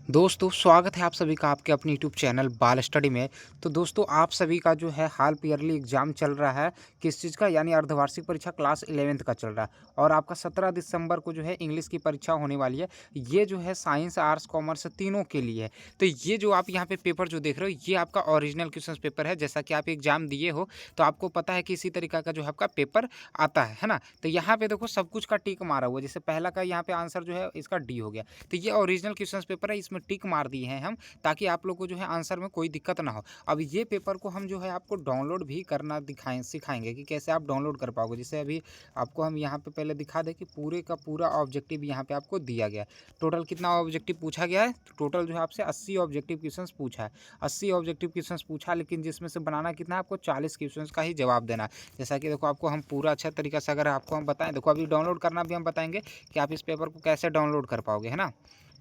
दोस्तों स्वागत है आप सभी का आपके अपने यूट्यूब चैनल बाल स्टडी में। तो दोस्तों आप सभी का जो है हाल ईयरली एग्जाम चल रहा है। किस चीज़ का? यानी अर्धवार्षिक परीक्षा क्लास 11th का चल रहा है और आपका 17 दिसंबर को जो है इंग्लिश की परीक्षा होने वाली है। ये जो है साइंस आर्ट्स कॉमर्स तीनों के लिए है। तो ये जो आप यहाँ पे पेपर जो देख रहे हो ये आपका ओरिजिनल क्वेश्चन पेपर है। जैसा कि आप एग्जाम दिए हो तो आपको पता है कि इसी तरीका का जो है आपका पेपर आता है ना। तो यहाँ पे देखो सब कुछ का टिक मारा हुआ है। जैसे पहला का यहाँ पे आंसर जो है इसका डी हो गया। तो ये ओरिजिनल क्वेश्चन पेपर है, इसमें टिक मार दिए हैं हम ताकि आप लोग को जो है आंसर में कोई दिक्कत ना हो। अब ये पेपर को हम जो है आपको डाउनलोड भी करना सिखाएंगे कि कैसे आप डाउनलोड कर पाओगे। जैसे अभी आपको हम यहाँ पे पहले दिखा दें कि पूरे का पूरा ऑब्जेक्टिव यहाँ पे आपको दिया गया है। टोटल कितना ऑब्जेक्टिव पूछा गया है? टोटल जो है आपसे 80 ऑब्जेक्टिव क्वेश्चन पूछा है। 80 ऑब्जेक्टिव क्वेश्चन पूछा, लेकिन जिसमें से बनाना कितना है? आपको 40 क्वेश्चन का ही जवाब देना है। जैसा कि देखो आपको हम पूरा अच्छा तरीका से अगर आपको हम बताएं, देखो अभी डाउनलोड करना भी हम बताएंगे कि आप इस पेपर को कैसे डाउनलोड कर पाओगे, है ना।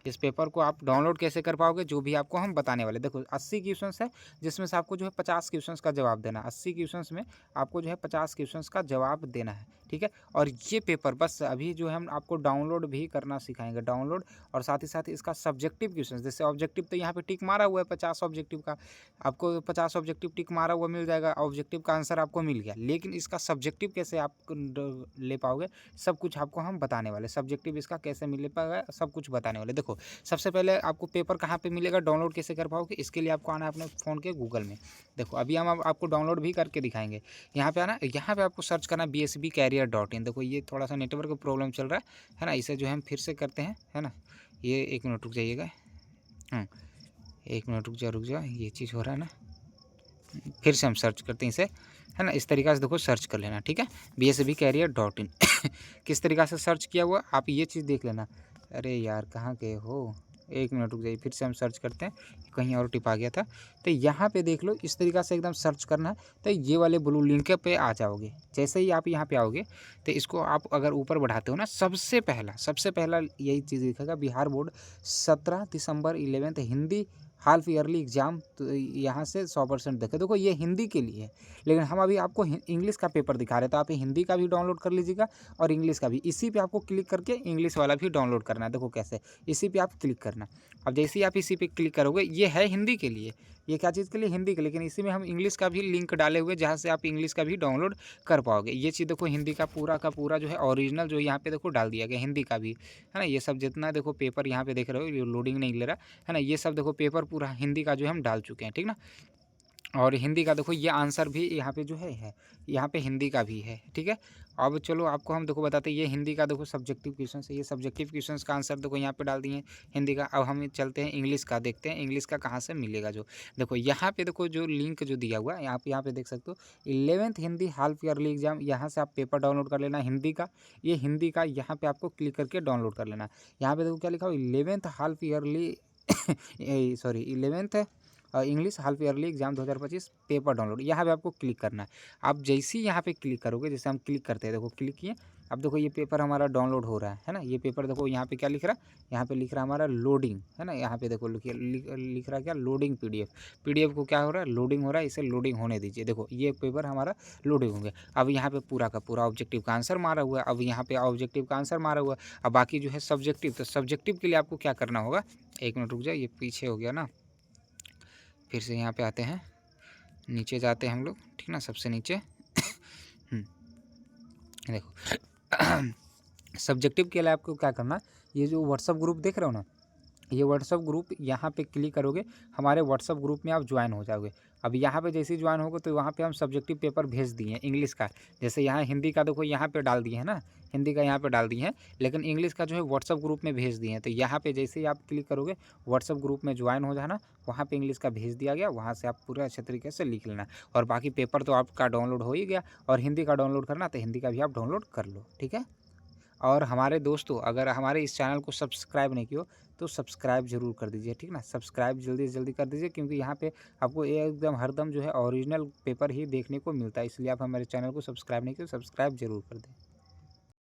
इस पेपर को आप डाउनलोड कैसे कर पाओगे जो भी आपको हम बताने वाले। देखो 80 क्वेश्चंस है जिसमें से आपको जो है 50 क्वेश्चंस का जवाब देना है। 80 क्वेश्चंस में आपको जो है 50 क्वेश्चंस का जवाब देना है, ठीक है। और ये पेपर बस अभी जो है हम आपको डाउनलोड भी करना सिखाएंगे, डाउनलोड। और साथ ही साथ इसका सब्जेक्टिव क्वेश्चन, जैसे ऑब्जेक्टिव तो यहाँ पे टिक मारा हुआ है 50 ऑब्जेक्टिव का, आपको 50 ऑब्जेक्टिव टिक मारा हुआ मिल जाएगा, ऑब्जेक्टिव का आंसर आपको मिल गया। लेकिन इसका सब्जेक्टिव कैसे आप ले पाओगे सब कुछ आपको हम बताने वाले। सब्जेक्टिव इसका कैसे मिल पाएगा सब कुछ बताने वाले। देखो सबसे पहले आपको पेपर कहाँ पे मिलेगा, डाउनलोड कैसे कर पाओगे, इसके लिए आपको आना है अपने फ़ोन के गूगल में। देखो अभी हम आपको डाउनलोड भी करके दिखाएंगे। यहाँ पे आना, यहाँ पे आपको सर्च करना bsbcareer.in। देखो ये थोड़ा सा नेटवर्क प्रॉब्लम चल रहा है ना, इसे जो है हम फिर से करते हैं, है ना। ये 1 मिनट रुक जाइएगा। 1 मिनट रुक जाओ, ये चीज़ हो रहा है ना। फिर से हम सर्च करते हैं इसे, है ना। इस तरीक़ा से देखो सर्च कर लेना, ठीक है। bsbcareer.in किस तरीक़ा से सर्च किया हुआ आप ये चीज़ देख लेना। अरे यार कहाँ गए हो? 1 मिनट रुक जाइए, फिर से हम सर्च करते हैं, कहीं और टिपा गया था। तो यहाँ पे देख लो, इस तरीक़ा से एकदम सर्च करना है। तो ये वाले ब्लू लिंक पे आ जाओगे। जैसे ही आप यहाँ पे आओगे तो इसको आप अगर ऊपर बढ़ाते हो ना, सबसे पहला यही चीज़ दिखेगा, बिहार बोर्ड 17 दिसंबर 11th Hindi half yearly exam. तो यहाँ से 100% देखे। देखो ये हिंदी के लिए है, लेकिन हम अभी आपको इंग्लिश का पेपर दिखा रहे हैं, तो आप हिंदी का भी डाउनलोड कर लीजिएगा और इंग्लिश का भी। इसी पे आपको क्लिक करके इंग्लिश वाला भी डाउनलोड करना है। देखो कैसे, इसी पे आप क्लिक करना। अब जैसे ही आप इसी पे क्लिक करोगे, ये है हिंदी के लिए, ये क्या चीज़ के लिए? हिंदी के लिए। लेकिन इसी में हम इंग्लिश का भी लिंक डाले हुए, जहाँ से आप इंग्लिश का भी डाउनलोड कर पाओगे। ये चीज़ देखो हिंदी का पूरा जो है ओरिजिनल जो यहाँ पे देखो डाल दिया गया, हिंदी का भी, है ना। ये सब जितना देखो पेपर यहाँ पे देख रहे हो, ये लोडिंग नहीं ले रहा है ना। ये सब देखो पेपर पूरा हिंदी का जो है हम डाल चुके हैं, ठीक ना। और हिंदी का देखो ये आंसर भी यहाँ पे जो है यहाँ पे हिंदी का भी है, ठीक है। अब चलो आपको हम देखो बताते हैं, ये हिंदी का देखो सब्जेक्टिव क्वेश्चन है। ये सब्जेक्टिव क्वेश्चन का आंसर देखो यहाँ पे डाल दिए हिंदी का। अब हम चलते हैं इंग्लिश का, देखते हैं इंग्लिश का कहाँ से मिलेगा। जो देखो यहाँ पे देखो जो लिंक जो दिया हुआ है यहाँ पे देख सकते हो, 11th Hindi half yearly exam. यहाँ से आप पेपर डाउनलोड कर लेना हिंदी का। ये हिंदी का यहाँ पे आपको क्लिक करके डाउनलोड कर लेना। यहाँ पे देखो क्या लिखा हो, 11th half yearly sorry 11th English half yearly exam 2025 paper download. यहाँ पे आपको क्लिक करना है। आप जैसे ही यहाँ पे क्लिक करोगे, जैसे हम क्लिक करते हैं, देखो क्लिक किए, अब देखो ये पेपर हमारा डाउनलोड हो रहा है ना। ये पेपर देखो यहाँ पे क्या लिख रहा है, यहाँ पे लिख रहा है हमारा लोडिंग, है ना। यहाँ पे देखो लिख रहा है क्या, लोडिंग पीडीएफ को क्या हो रहा है, लोडिंग हो रहा है। इसे लोडिंग होने दीजिए। देखो ये पेपर हमारा लोडिंग हो गया। अब यहाँ पे पूरा का पूरा ऑब्जेक्टिव का आंसर मारा हुआ है। अब यहाँ पे ऑब्जेक्टिव का आंसर मारा हुआ है। अब बाकी जो है सब्जेक्टिव, तो सब्जेक्टिव के लिए आपको क्या करना होगा, 1 मिनट रुक जाए, ये पीछे हो गया ना। फिर से यहाँ पे आते हैं, नीचे जाते हैं हम लोग, ठीक ना, सबसे नीचे। देखो सब्जेक्टिव के लिए आपको क्या करना, ये जो व्हाट्सअप ग्रुप देख रहे हो ना, ये व्हाट्सअप ग्रुप यहाँ पे क्लिक करोगे, हमारे व्हाट्सअप ग्रुप में आप ज्वाइन हो जाओगे। अब यहाँ पे जैसे ही ज्वाइन होगे तो वहाँ पे हम सब्जेक्टिव पेपर भेज दिए हैं इंग्लिश का। जैसे यहाँ हिंदी का देखो यहाँ पे डाल दिए हैं ना, हिंदी का यहाँ पे डाल दिए हैं, लेकिन इंग्लिश का जो है व्हाट्सअप ग्रुप में भेज दिए हैं। तो यहाँ पे जैसे ही आप क्लिक करोगे, व्हाट्सअप ग्रुप में ज्वाइन हो जाना, वहाँ पे इंग्लिश का भेज दिया गया, वहाँ से आप पूरे अच्छे तरीके से लिख लेना। और बाकी पेपर तो आपका डाउनलोड हो ही गया, और हिंदी का डाउनलोड करना तो हिंदी का भी आप डाउनलोड कर लो, ठीक है। और हमारे दोस्तों अगर हमारे इस चैनल को सब्सक्राइब नहीं किया तो सब्सक्राइब जरूर कर दीजिए, ठीक ना। सब्सक्राइब जल्दी से जल्दी कर दीजिए, क्योंकि यहाँ पे आपको एकदम हरदम जो है ओरिजिनल पेपर ही देखने को मिलता है। इसलिए आप हमारे चैनल को सब्सक्राइब नहीं किए, सब्सक्राइब जरूर कर दें।